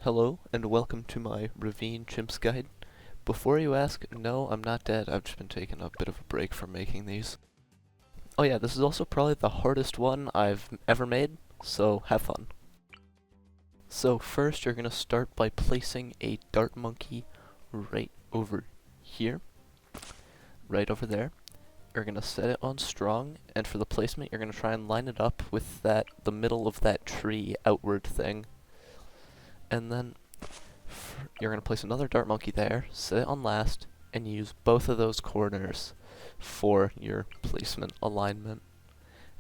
Hello, and welcome to my Ravine CHIMPS guide. Before you ask, no, I'm not dead. I've just been taking a bit of a break from making these. Oh yeah, this is also probably the hardest one I've ever made, so have fun. So first, you're gonna start by placing a dart monkey right over here, right over there. You're gonna set it on strong, and for the placement, you're gonna try and line it up with the middle of that tree outward thing. And then you're going to place another dart monkey there, set it on last, and use both of those corners for your placement alignment.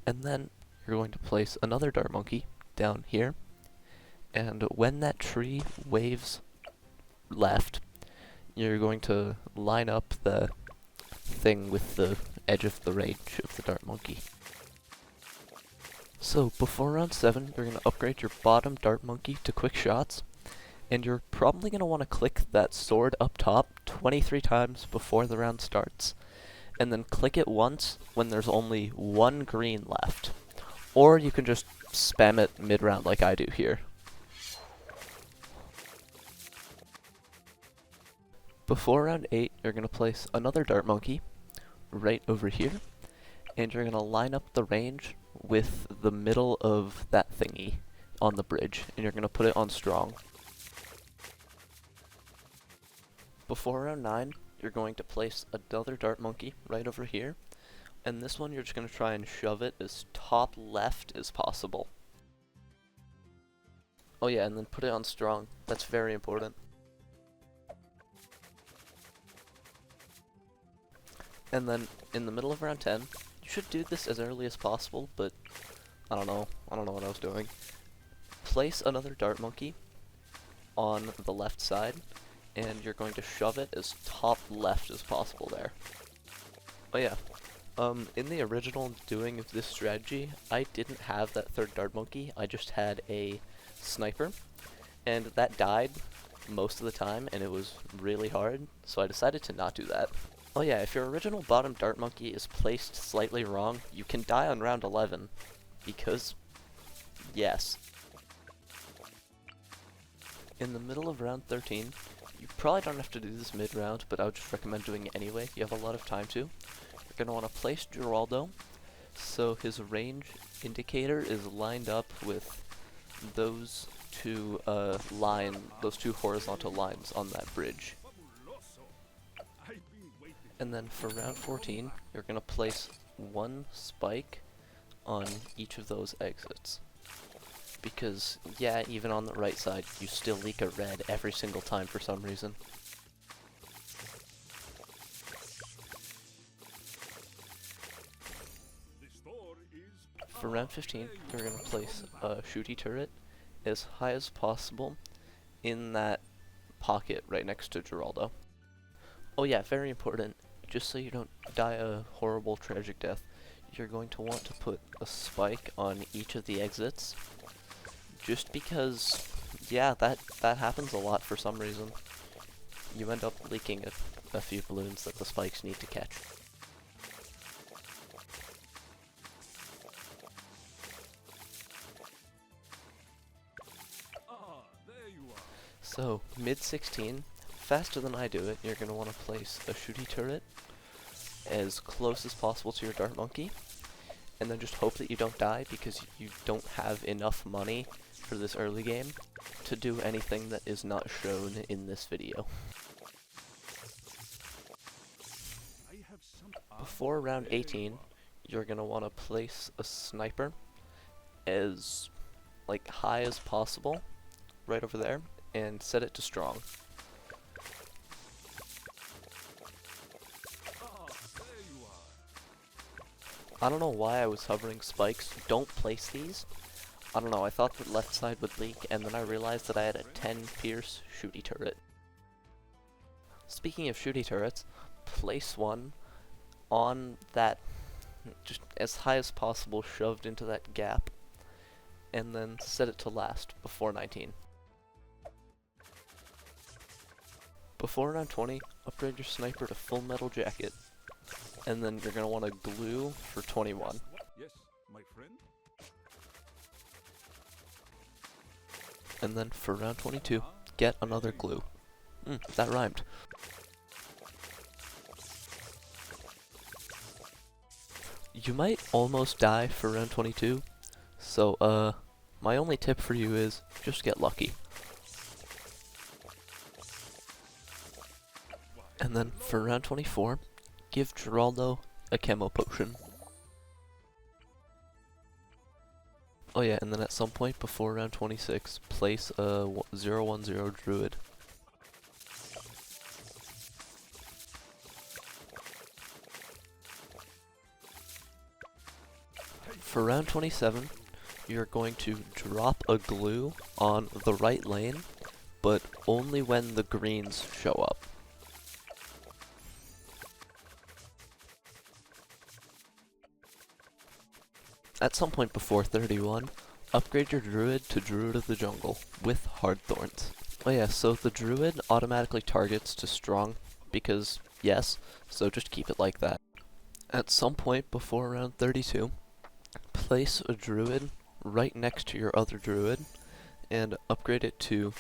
And then you're going to place another dart monkey down here, and when that tree waves left, you're going to line up the thing with the edge of the range of the dart monkey. So before round 7, you're going to upgrade your bottom dart monkey to quick shots, and you're probably going to want to click that sword up top 23 times before the round starts, and then click it once when there's only one green left. Or you can just spam it mid-round like I do here. Before round 8, you're going to place another dart monkey right over here, and you're going to line up the range with the middle of that thingy on the bridge, and you're going to put it on strong. Before round 9, you're going to place another dart monkey right over here, and this one you're just going to try and shove it as top left as possible. Oh yeah, and then put it on strong. That's very important. And then in the middle of round 10, you should do this as early as possible, but I don't know what I was doing. Place another dart monkey on the left side, and you're going to shove it as top left as possible there. Oh yeah, in the original doing of this strategy, I didn't have that third dart monkey, I just had a sniper, and that died most of the time, and it was really hard, so I decided to not do that. Oh yeah, if your original bottom dart monkey is placed slightly wrong, you can die on round 11, because, yes. In the middle of round 13, you probably don't have to do this mid-round, but I would just recommend doing it anyway. You have a lot of time to. You're going to want to place Geraldo, so his range indicator is lined up with those two horizontal lines on that bridge. And then for round 14, you're going to place one spike on each of those exits. Because, yeah, even on the right side, you still leak a red every single time for some reason. For round 15, you're going to place a shooty turret as high as possible in that pocket right next to Geraldo. Oh yeah, very important, just so you don't die a horrible tragic death, you're going to want to put a spike on each of the exits. Just because, yeah, that happens a lot for some reason. You end up leaking a few balloons that the spikes need to catch. So, mid-16, faster than I do it, you're going to want to place a shooty turret as close as possible to your dart monkey, and then just hope that you don't die because you don't have enough money for this early game to do anything that is not shown in this video. Before round 18, you're going to want to place a sniper as high as possible right over there and set it to strong. I don't know why I was hovering spikes. Don't place these. I don't know, I thought the left side would leak, and then I realized that I had a 10 pierce shooty turret. Speaking of shooty turrets, place one on that, just as high as possible, shoved into that gap, and then set it to last before 19. Before round 20, upgrade your sniper to full metal jacket, and then you're going to want to glue for 21. Yes, my friend. And then for round 22, get another glue. That rhymed. You might almost die for round 22, so my only tip for you is just get lucky. And then for round 24, give Geraldo a camo potion. Oh yeah, and then at some point before round 26, place a 010 druid. For round 27, you're going to drop a glue on the right lane, but only when the greens show up. At some point before 31, upgrade your druid to Druid of the Jungle with hard thorns. Oh yeah, so the druid automatically targets to strong because yes, so just keep it like that. At some point before round 32, place a druid right next to your other druid and upgrade it to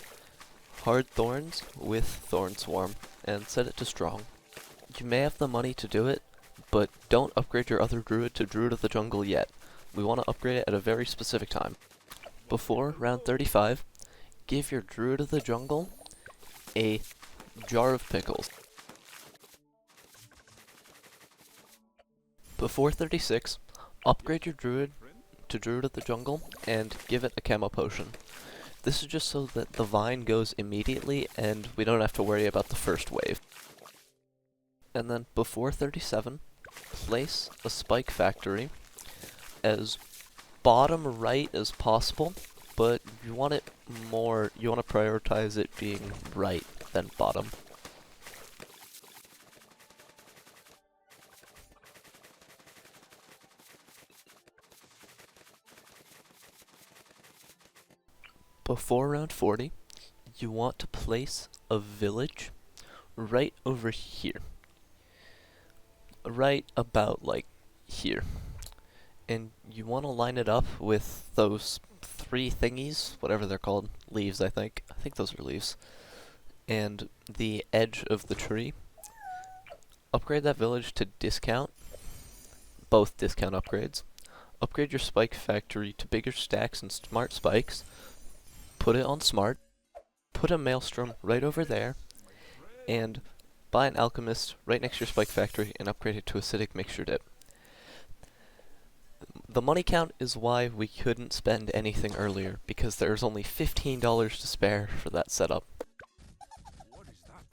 hard thorns with thorn swarm and set it to strong. You may have the money to do it, but don't upgrade your other druid to Druid of the Jungle yet. We want to upgrade it at a very specific time. Before round 35, give your Druid of the Jungle a jar of pickles. Before 36, upgrade your druid to Druid of the Jungle and give it a camo potion. This is just so that the vine goes immediately and we don't have to worry about the first wave. And then before 37, place a spike factory as bottom right as possible, but you want it more, you want to prioritize it being right than bottom. Before round 40, you want to place a village right over here. Right about like here. And you want to line it up with those 3 thingies, whatever they're called, leaves I think those are leaves, and the edge of the tree. Upgrade that village to discount, both discount upgrades. Upgrade your spike factory to bigger stacks and smart spikes, put it on smart, put a maelstrom right over there, and buy an alchemist right next to your spike factory and upgrade it to acidic mixture dip. The money count is why we couldn't spend anything earlier, because there's only $15 to spare for that setup. What is that?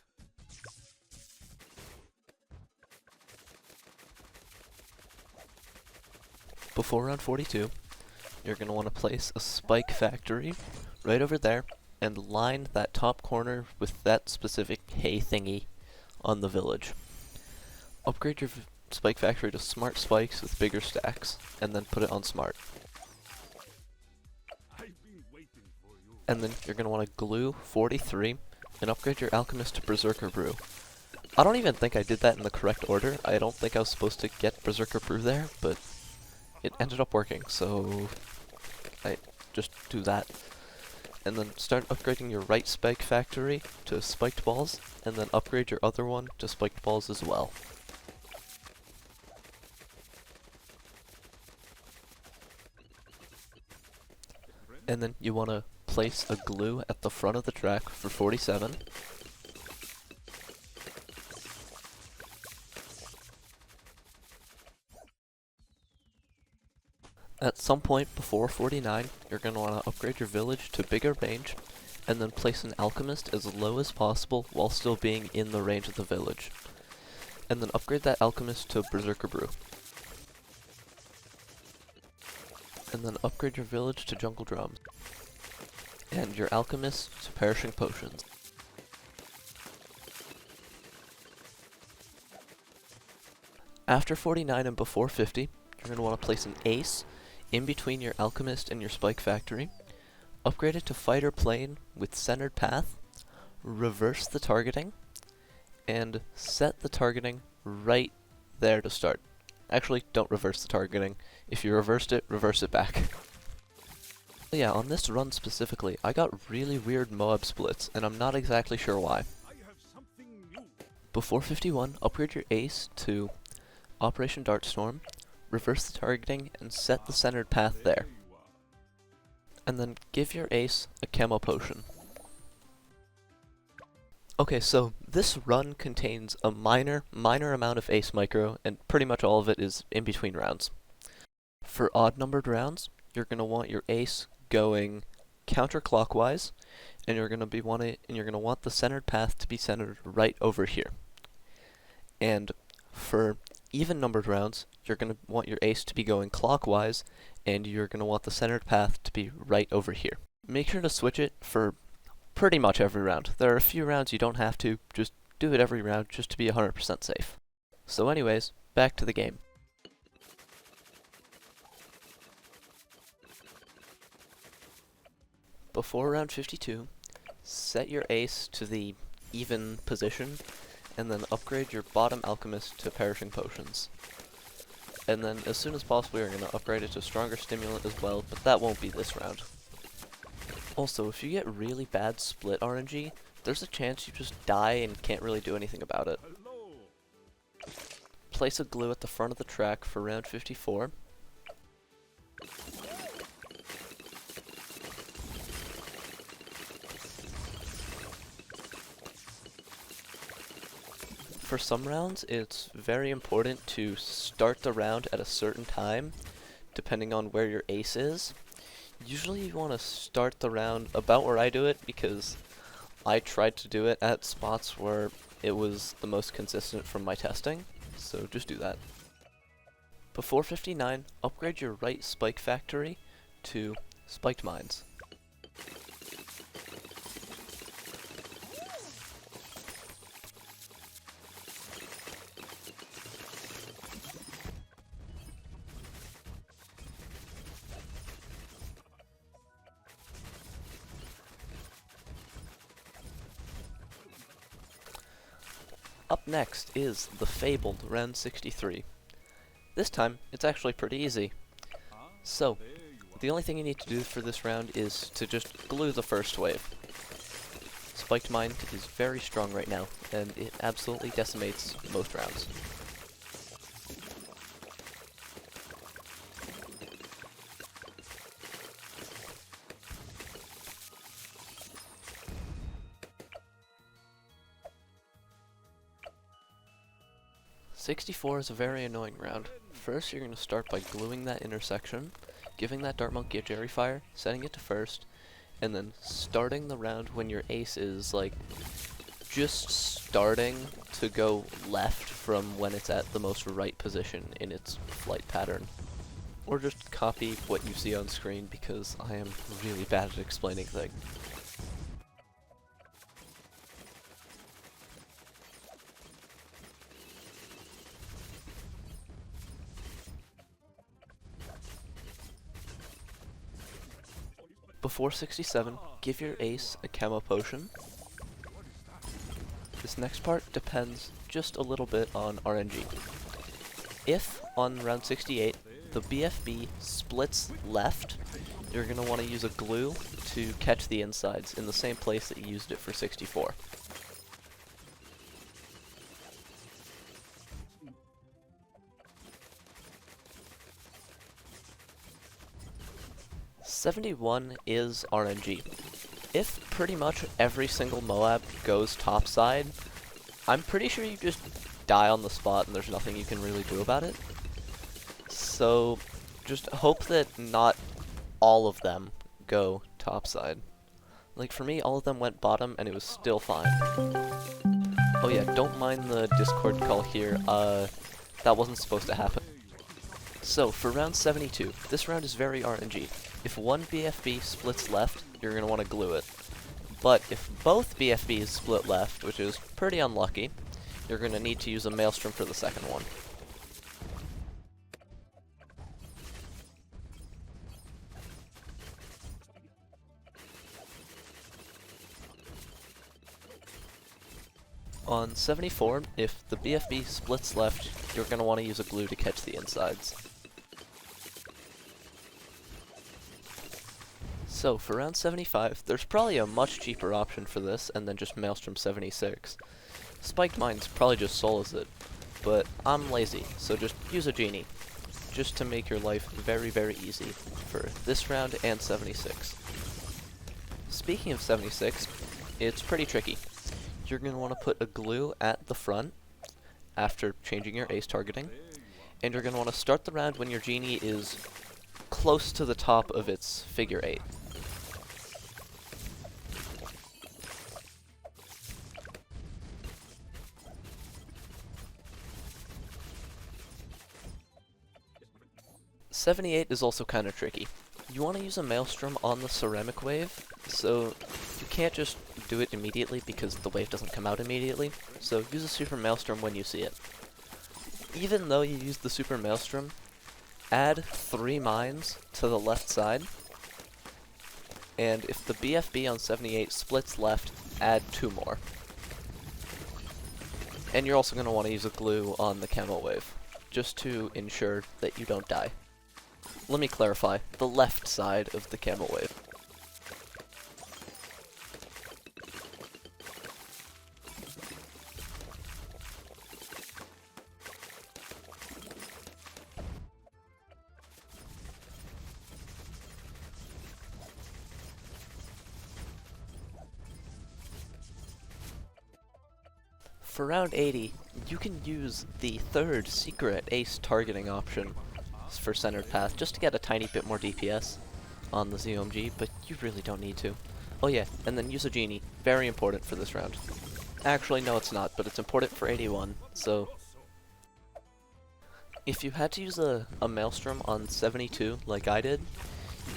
Before round 42, you're going to want to place a spike factory right over there, and line that top corner with that specific hay thingy on the village. Upgrade your spike factory to smart spikes with bigger stacks, and then put it on smart. I've been waiting for you. And then you're going to want to glue 43 and upgrade your alchemist to Berserker Brew. I don't even think I did that in the correct order. I don't think I was supposed to get Berserker Brew there, but it ended up working, so I just do that. And then start upgrading your right spike factory to spiked balls, and then upgrade your other one to spiked balls as well. And then you want to place a glue at the front of the track for 47. At some point before 49, you're going to want to upgrade your village to bigger range, and then place an alchemist as low as possible while still being in the range of the village. And then upgrade that alchemist to Berserker Brew. And then upgrade your village to Jungle Drums. And your alchemist to Perishing Potions. After 49 and before 50, you're going to want to place an ace in between your alchemist and your spike factory. Upgrade it to Fighter Plane with centered path. Reverse the targeting. And set the targeting right there to start. Actually, don't reverse the targeting. If you reversed it, reverse it back. Yeah, on this run specifically, I got really weird Moab splits, and I'm not exactly sure why. I have something new. Before 51, upgrade your ace to Operation Dartstorm, reverse the targeting, and set the centered path there. You are. And then give your ace a camo potion. Okay, so this run contains a minor amount of ace micro, and pretty much all of it is in between rounds. For odd numbered rounds, you're going to want your ace going counterclockwise, and you're going to want the centered path to be centered right over here. And for even numbered rounds, you're going to want your ace to be going clockwise, and you're going to want the centered path to be right over here. Make sure to switch it for pretty much every round. There are a few rounds you don't have to, just do it every round just to be 100% safe. So anyways, back to the game. Before round 52, set your ace to the even position, and then upgrade your bottom alchemist to perishing potions. And then as soon as possible you're going to upgrade it to stronger stimulant as well, but that won't be this round. Also, if you get really bad split RNG, there's a chance you just die and can't really do anything about it. Hello. Place a glue at the front of the track for round 54. For some rounds, it's very important to start the round at a certain time, depending on where your ace is. Usually you want to start the round about where I do it, because I tried to do it at spots where it was the most consistent from my testing, so just do that. Before 59, upgrade your right spike factory to spiked mines. Up next is the fabled round 63. This time, it's actually pretty easy. So, the only thing you need to do for this round is to just glue the first wave. Spiked Mine is very strong right now, and it absolutely decimates most rounds. '64 is a very annoying round. First, you're going to start by gluing that intersection, giving that Dart Monkey a Jerry Fire, setting it to first, and then starting the round when your ace is, like, just starting to go left from when it's at the most right position in its flight pattern. Or just copy what you see on screen, because I am really bad at explaining things. Before 67, give your ace a camo potion. This next part depends just a little bit on RNG. If, on round 68, the BFB splits left, you're going to want to use a glue to catch the insides in the same place that you used it for 64. '71 is RNG. If pretty much every single Moab goes topside, I'm pretty sure you just die on the spot and there's nothing you can really do about it. So just hope that not all of them go topside. Like for me, all of them went bottom and it was still fine. Oh yeah, don't mind the Discord call here, that wasn't supposed to happen. So, for round 72, this round is very RNG. If one BFB splits left, you're going to want to glue it. But if both BFBs split left, which is pretty unlucky, you're going to need to use a Maelstrom for the second one. On 74, if the BFB splits left, you're going to want to use a glue to catch the insides. So, for round 75, there's probably a much cheaper option for this, and then just Maelstrom 76. Spiked Mine's probably just solos it, but I'm lazy, so just use a Genie, just to make your life very, very easy for this round and 76. Speaking of 76, it's pretty tricky. You're going to want to put a glue at the front after changing your ace targeting, and you're going to want to start the round when your Genie is close to the top of its figure 8. '78 is also kind of tricky. You want to use a Maelstrom on the ceramic wave, so you can't just do it immediately because the wave doesn't come out immediately, so use a Super Maelstrom when you see it. Even though you use the Super Maelstrom, add 3 mines to the left side, and if the BFB on 78 splits left, add 2 more. And you're also going to want to use a glue on the camo wave, just to ensure that you don't die. Let me clarify, the left side of the camo wave. For round 80, you can use the third secret ace targeting option for centered path just to get a tiny bit more DPS on the ZOMG, but you really don't need to. Oh yeah, and then use a Genie. Very important for this round. Actually, no it's not, but it's important for 81, so... If you had to use a Maelstrom on 72, like I did,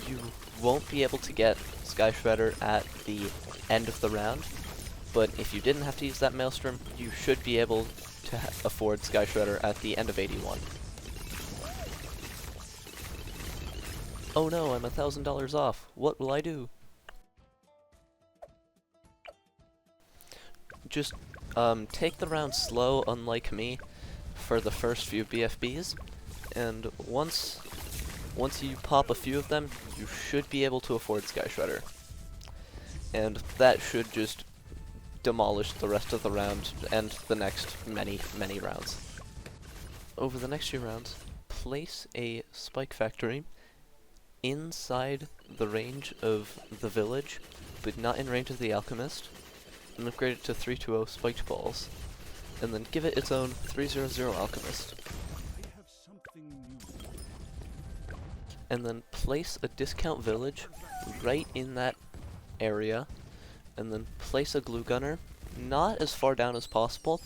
you won't be able to get Sky Shredder at the end of the round, but if you didn't have to use that Maelstrom, you should be able to afford Sky Shredder at the end of 81. Oh no, I'm $1,000 off. What will I do? Just take the round slow, unlike me, for the first few BFBs, and once you pop a few of them, you should be able to afford Sky Shredder. And that should just demolish the rest of the round and the next many, many rounds. Over the next few rounds, place a Spike Factory inside the range of the village, but not in range of the Alchemist, and upgrade it to 320 Spiked Balls, and then give it its own 300 Alchemist. And then place a discount village right in that area, and then place a glue gunner, not as far down as possible,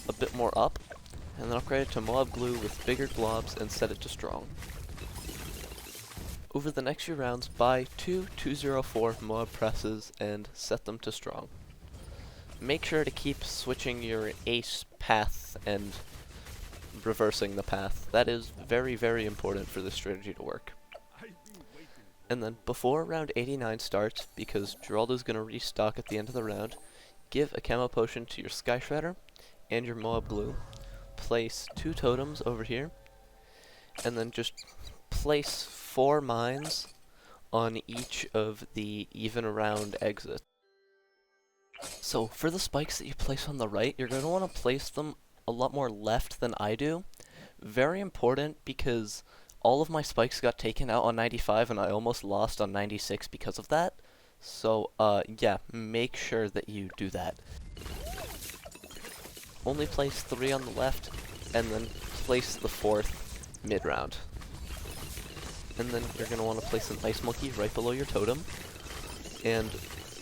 a bit more up, and then upgrade it to mob glue with bigger globs and set it to strong. Over the next few rounds, buy 2 204 mob presses and set them to strong. Make sure to keep switching your ace path and reversing the path. That is very, very important for this strategy to work. And then before round 89 starts, because Geraldo's going to restock at the end of the round, give a camo potion to your Sky Shredder and your mob glue. Place 2 totems over here, and then just place 4 mines on each of the even round exits. So for the spikes that you place on the right, you're going to want to place them a lot more left than I do. Very important, because all of my spikes got taken out on 95 and I almost lost on 96 because of that. So yeah, make sure that you do that. Only place 3 on the left, and then place the 4th mid-round. And then you're going to want to place an Ice Monkey right below your totem, and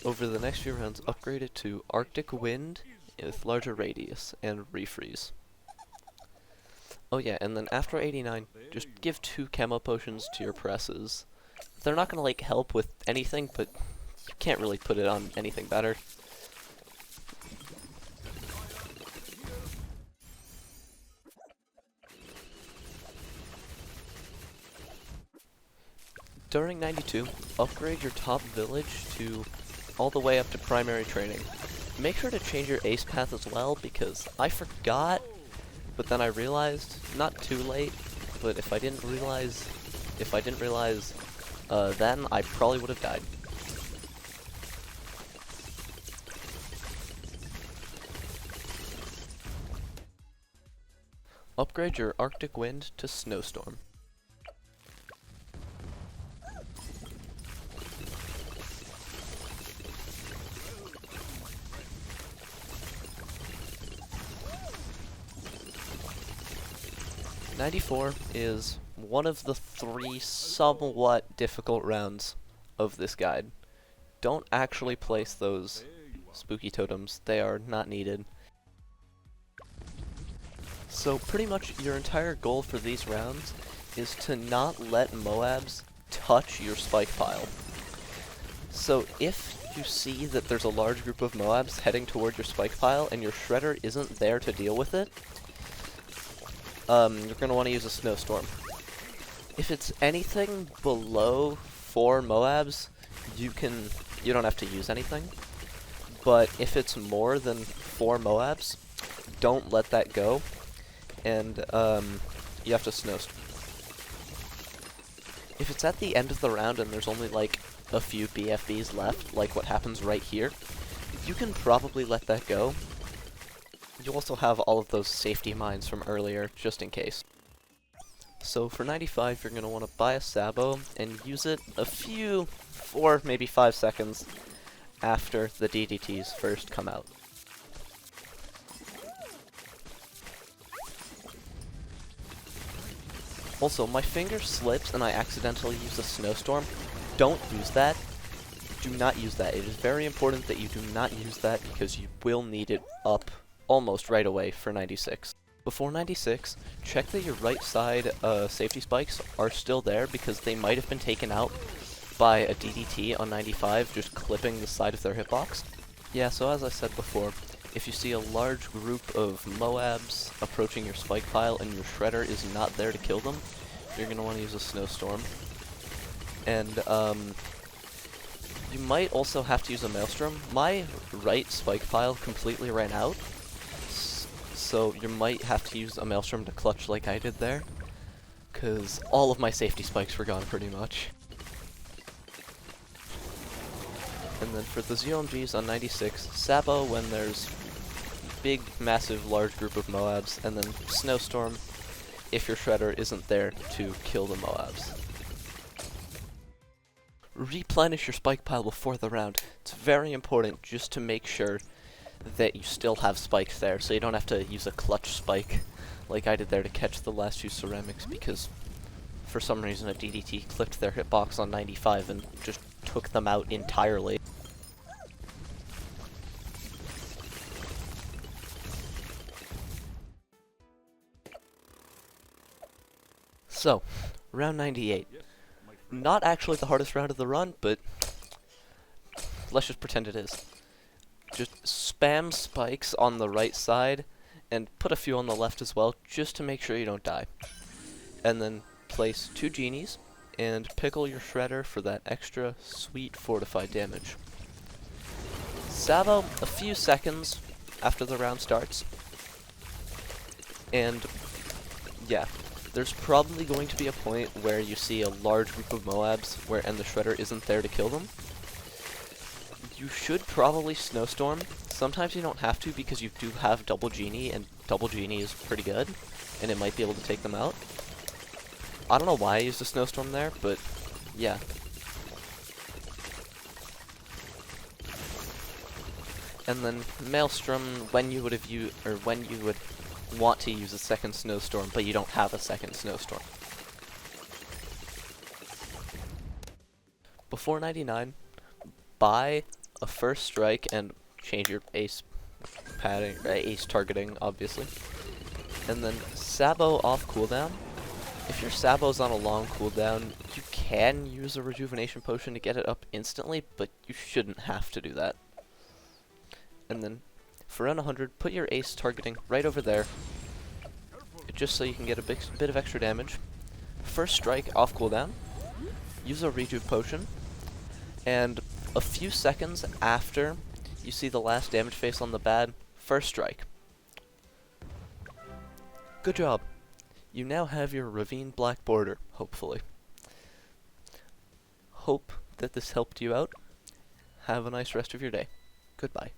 over the next few rounds upgrade it to Arctic Wind with larger radius and refreeze. Oh yeah, and then after 89, just give 2 camo potions to your presses. They're not going to like help with anything, but you can't really put it on anything better. During 92, upgrade your top village to all the way up to primary training. Make sure to change your ace path as well, because I forgot, but then I realized, not too late, but if I didn't realize then I probably would have died. upgrade your Arctic Wind to Snowstorm. '94 is one of the 3 somewhat difficult rounds of this guide. Don't actually place those spooky totems, they are not needed. So pretty much your entire goal for these rounds is to not let Moabs touch your spike pile. So if you see that there's a large group of Moabs heading toward your spike pile and your shredder isn't there to deal with it, you're going to want to use a snowstorm. If it's anything below 4 Moabs, you don't have to use anything. But if it's more than 4 Moabs, don't let that go, and you have to snowstorm. If it's at the end of the round and there's only like a few BFBs left, like what happens right here, you can probably let that go. You also have all of those safety mines from earlier, just in case. So for 95, you're going to want to buy a Sabo and use it a few, 4, maybe 5 seconds after the DDTs first come out. Also, my finger slips and I accidentally use a snowstorm. Don't use that. Do not use that. It is very important that you do not use that because you will need it up almost right away for 96. Before 96, check that your right side safety spikes are still there because they might have been taken out by a DDT on 95 just clipping the side of their hitbox. Yeah, so as I said before, if you see a large group of Moabs approaching your spike pile and your shredder is not there to kill them, you're going to want to use a snowstorm. And you might also have to use a maelstrom. My right spike pile completely ran out, so you might have to use a maelstrom to clutch like I did there, because all of my safety spikes were gone pretty much. And then for the ZOMGs on 96, Sabo when there's big, massive, large group of Moabs, and then Snowstorm if your shredder isn't there to kill the Moabs. Replenish your spike pile before the round. It's very important just to make sure that you still have spikes there, so you don't have to use a clutch spike like I did there to catch the last 2 ceramics, because for some reason a DDT clipped their hitbox on 95 and just took them out entirely. So, round 98. Not actually the hardest round of the run, but let's just pretend it is. Just spam spikes on the right side, and put a few on the left as well, just to make sure you don't die. And then place 2 genies, and pickle your shredder for that extra sweet fortified damage. Sabo a few seconds after the round starts, and yeah, there's probably going to be a point where you see a large group of Moabs and the shredder isn't there to kill them. You should probably snowstorm. Sometimes you don't have to because you do have double genie, and double genie is pretty good, and it might be able to take them out. I don't know why I used a snowstorm there, but yeah. And then Maelstrom when you would want to use a second snowstorm, but you don't have a second snowstorm. Before 99, buy a first strike and change your ace padding, ace targeting, obviously. And then Sabo off cooldown. If your Sabo's on a long cooldown, you can use a rejuvenation potion to get it up instantly, but you shouldn't have to do that. And then for round 100, put your ace targeting right over there, just so you can get a bit of extra damage. First strike off cooldown, use a rejuve potion, and a few seconds after you see the last damage face on the bad, first strike. Good job. You now have your Ravine black border, hopefully. Hope that this helped you out. Have a nice rest of your day. Goodbye.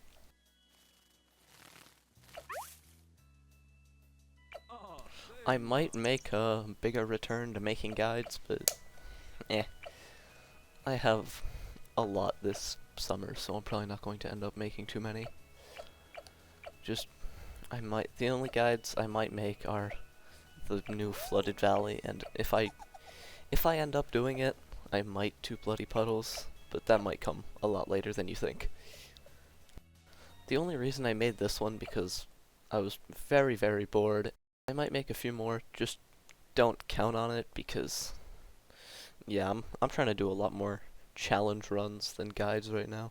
I might make a bigger return to making guides, but eh. I have a lot this summer, so I'm probably not going to end up making too many. Just, the only guides I might make are the new flooded valley, and if I end up doing it, I might do bloody puddles, but that might come a lot later than you think. The only reason I made this one because I was very, very bored. I might make a few more, just don't count on it because, yeah, I'm trying to do a lot more challenge runs than guides right now.